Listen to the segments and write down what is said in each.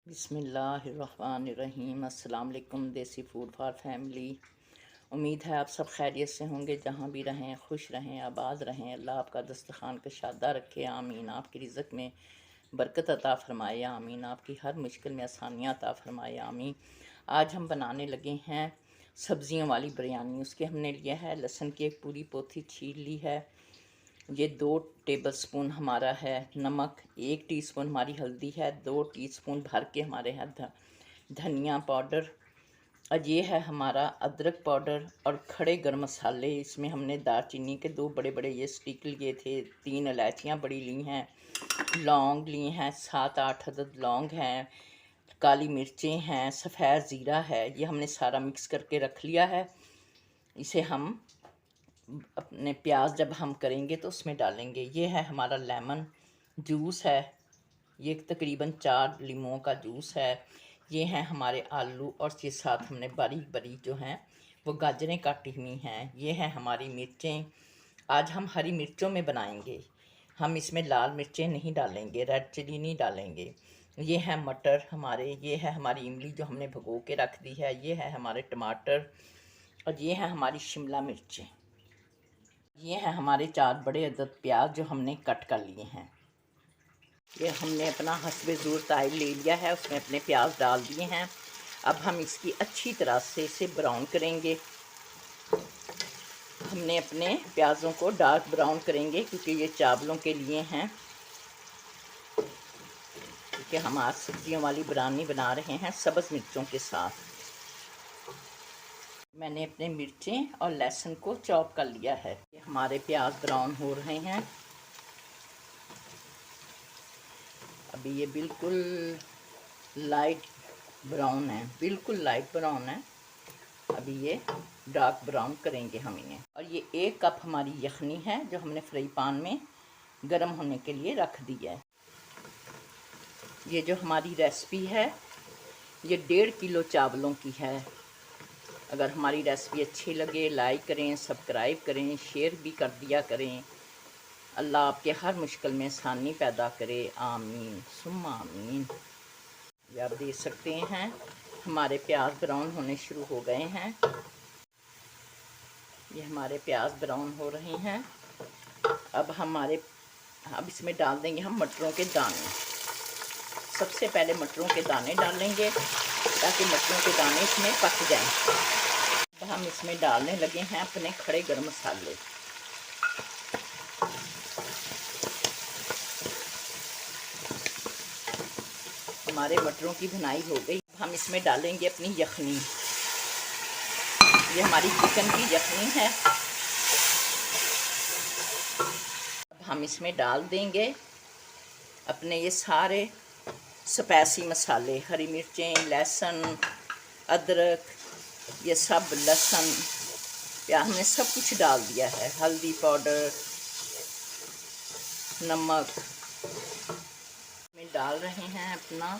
बिस्मिल्लाहिर्रहमानिर्रहीम। अस्सलाम वालेकुम। देसी फूड फॉर फैमिली। उम्मीद है आप सब खैरियत से होंगे, जहाँ भी रहें खुश रहें, आबाद रहें। अल्लाह आपका दस्तरखान कशादा रखे, आमीन। आपकी रिज़्क़ में बरकत अता फ़रमाए, आमीन। आपकी हर मुश्किल में आसानियाँ अता फ़रमाए, आमीन। आज हम बनाने लगे हैं सब्ज़ियों वाली बिरयानी। उसके हमने लिया है लहसुन की एक पूरी पोथी छील ली है। ये 2 टेबलस्पून हमारा है नमक, 1 टीस्पून हमारी हल्दी है, 2 टीस्पून भर के हमारे हैं धनिया पाउडर, और ये है हमारा अदरक पाउडर और खड़े गरम मसाले। इसमें हमने दालचीनी के 2 बड़े बड़े ये स्टिक लिए थे, 3 इलायचियाँ बड़ी ली हैं, लौंग ली हैं, 7-8 अदद लौंग हैं, काली मिर्चें हैं, सफ़ेद ज़ीरा है। ये हमने सारा मिक्स करके रख लिया है। इसे हम अपने प्याज जब हम करेंगे तो उसमें डालेंगे। ये है हमारा लेमन जूस है, ये तकरीबन 4 लीमों का जूस है। ये हैं हमारे आलू, और ये साथ हमने बारीक बारीक जो हैं वो गाजरें काटी हुई हैं। ये हैं हमारी मिर्चें। आज हम हरी मिर्चों में बनाएंगे, हम इसमें लाल मिर्चें नहीं डालेंगे, रेड चिली नहीं डालेंगे। ये है मटर हमारे, ये है हमारी इमली जो हमने भिगो के रख दी है, ये है हमारे टमाटर, और ये है हमारी शिमला मिर्चें। ये हैं हमारे 4 बड़े अदद प्याज जो हमने कट कर लिए हैं। ये हमने अपना हस्बे ज़रूरत आयल ले लिया है, उसमें अपने प्याज डाल दिए हैं। अब हम इसकी अच्छी तरह से इसे ब्राउन करेंगे। हमने अपने प्याज़ों को डार्क ब्राउन करेंगे क्योंकि ये चावलों के लिए हैं, क्योंकि हम आज सब्जियों वाली बिरयानी बना रहे हैं सब्ज़ मिर्चों के साथ। मैंने अपने मिर्चें और लहसुन को चॉप कर लिया है। ये हमारे प्याज ब्राउन हो रहे हैं। अभी ये बिल्कुल लाइट ब्राउन है, बिल्कुल लाइट ब्राउन है। अभी ये डार्क ब्राउन करेंगे हम इन्हें। और ये 1 कप हमारी यखनी है जो हमने फ्राई पैन में गर्म होने के लिए रख दी है। ये जो हमारी रेसिपी है ये 1.5 किलो चावलों की है। अगर हमारी रेसिपी अच्छी लगे लाइक करें, सब्सक्राइब करें, शेयर भी कर दिया करें। अल्लाह आपके हर मुश्किल में आसानी पैदा करे, आमीन सुम्मा आमीन। ये आप देख सकते हैं हमारे प्याज ब्राउन होने शुरू हो गए हैं। ये हमारे प्याज ब्राउन हो रहे हैं। अब इसमें डाल देंगे हम मटरों के दाने। सबसे पहले मटरों के दाने डालेंगे ताकि मटरों के दाने इसमें पक जाएं। अब हम इसमें डालने लगे हैं अपने खड़े गरम मसाले। हमारे मटरों की भुनाई हो गई। हम इसमें डालेंगे अपनी यखनी। ये हमारी चिकन की यखनी है। अब हम इसमें डाल देंगे अपने ये सारे स्पाइसी मसाले, हरी मिर्चें, लहसुन, अदरक, ये सब लहसुन प्याज हमने सब कुछ डाल दिया है, हल्दी पाउडर, नमक। में डाल रहे हैं अपना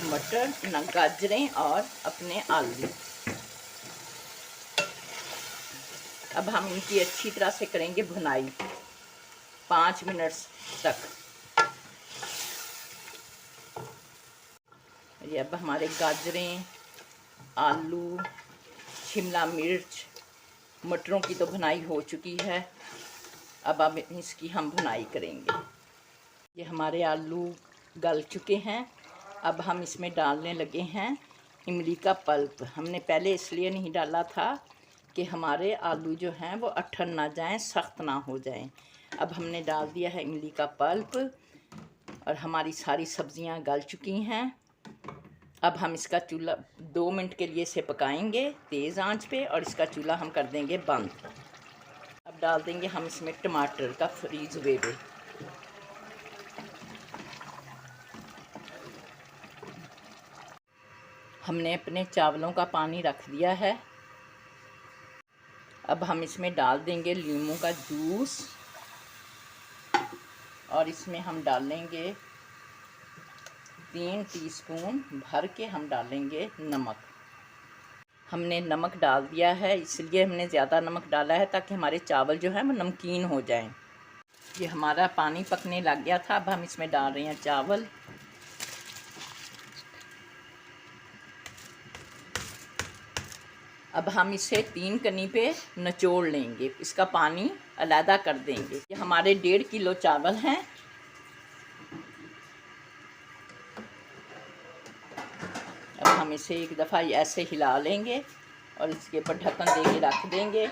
मटर, गाजरें और अपने आलू। अब हम इनकी अच्छी तरह से करेंगे भुनाई 5 मिनट तक। ये अब हमारे गाजरें, आलू, शिमला मिर्च, मटरों की तो भुनाई हो चुकी है। अब इसकी हम भुनाई करेंगे। ये हमारे आलू गल चुके हैं। अब हम इसमें डालने लगे हैं इमली का पल्प। हमने पहले इसलिए नहीं डाला था कि हमारे आलू जो हैं वो अट्ठन ना जाएं, सख्त ना हो जाएं। अब हमने डाल दिया है इमली का पल्प और हमारी सारी सब्जियां गल चुकी हैं। अब हम इसका चूल्हा 2 मिनट के लिए इसे पकाएंगे तेज़ आंच पे, और इसका चूल्हा हम कर देंगे बंद। अब डाल देंगे हम इसमें टमाटर का फ्रीज हुए। हमने अपने चावलों का पानी रख दिया है। अब हम इसमें डाल देंगे लीमू का जूस, और इसमें हम डालेंगे 3 टीस्पून भर के हम डालेंगे नमक। हमने नमक डाल दिया है, इसलिए हमने ज़्यादा नमक डाला है ताकि हमारे चावल जो है वो नमकीन हो जाएं। ये हमारा पानी पकने लग गया था। अब हम इसमें डाल रहे हैं चावल। अब हम इसे 3 कनी पे निचोड़ लेंगे, इसका पानी अलहदा कर देंगे। ये हमारे 1.5 किलो चावल हैं। अब हम इसे एक दफ़ा ऐसे हिला लेंगे और इसके ऊपर ढक्कन दे के रख देंगे।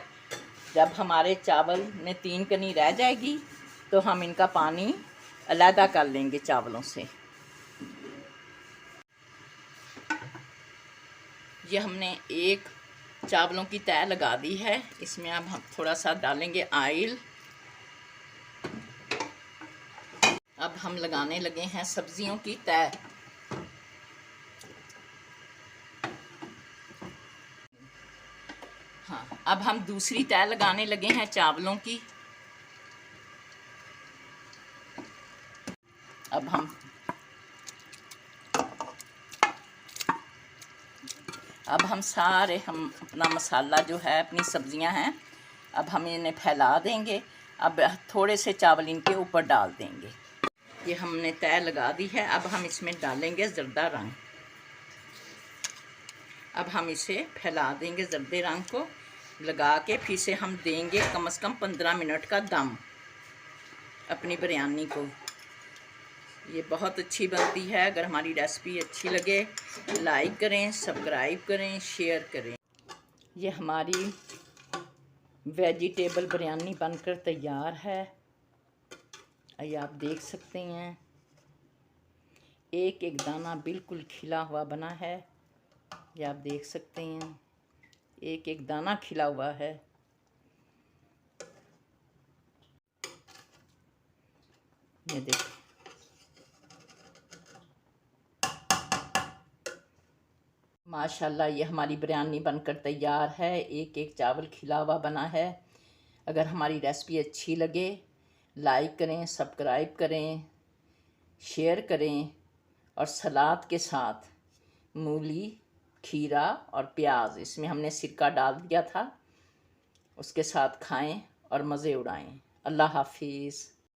जब हमारे चावल में 3 कनी रह जाएगी तो हम इनका पानी अलहदा कर लेंगे चावलों से। ये हमने एक चावलों की तय लगा दी है। इसमें अब हम थोड़ा सा डालेंगे ऑयल। अब हम लगाने लगे हैं सब्जियों की तय। हाँ, अब हम दूसरी तय लगाने लगे हैं चावलों की। अब हम सारे अपना मसाला जो है, अपनी सब्जियां हैं, अब हम इन्हें फैला देंगे। अब थोड़े से चावल इनके ऊपर डाल देंगे। ये हमने तय लगा दी है। अब हम इसमें डालेंगे ज़र्दा रंग। अब हम इसे फैला देंगे, ज़र्दे रंग को लगा के फिर से हम देंगे कम से कम 15 मिनट का दम अपनी बिरयानी को। ये बहुत अच्छी बनती है। अगर हमारी रेसिपी अच्छी लगे लाइक करें, सब्सक्राइब करें, शेयर करें। ये हमारी वेजिटेबल बिरयानी बनकर तैयार है। ये आप देख सकते हैं, एक एक दाना बिल्कुल खिला हुआ बना है। ये आप देख सकते हैं, एक एक दाना खिला हुआ है। ये देखिए, माशाल्लाह ये हमारी बिरयानी बनकर तैयार है। एक एक चावल खिला हुआ बना है। अगर हमारी रेसिपी अच्छी लगे लाइक करें, सब्सक्राइब करें, शेयर करें और सलाद के साथ मूली, खीरा और प्याज, इसमें हमने सिरका डाल दिया था, उसके साथ खाएं और मज़े उड़ाएं। अल्लाह हाफिज़।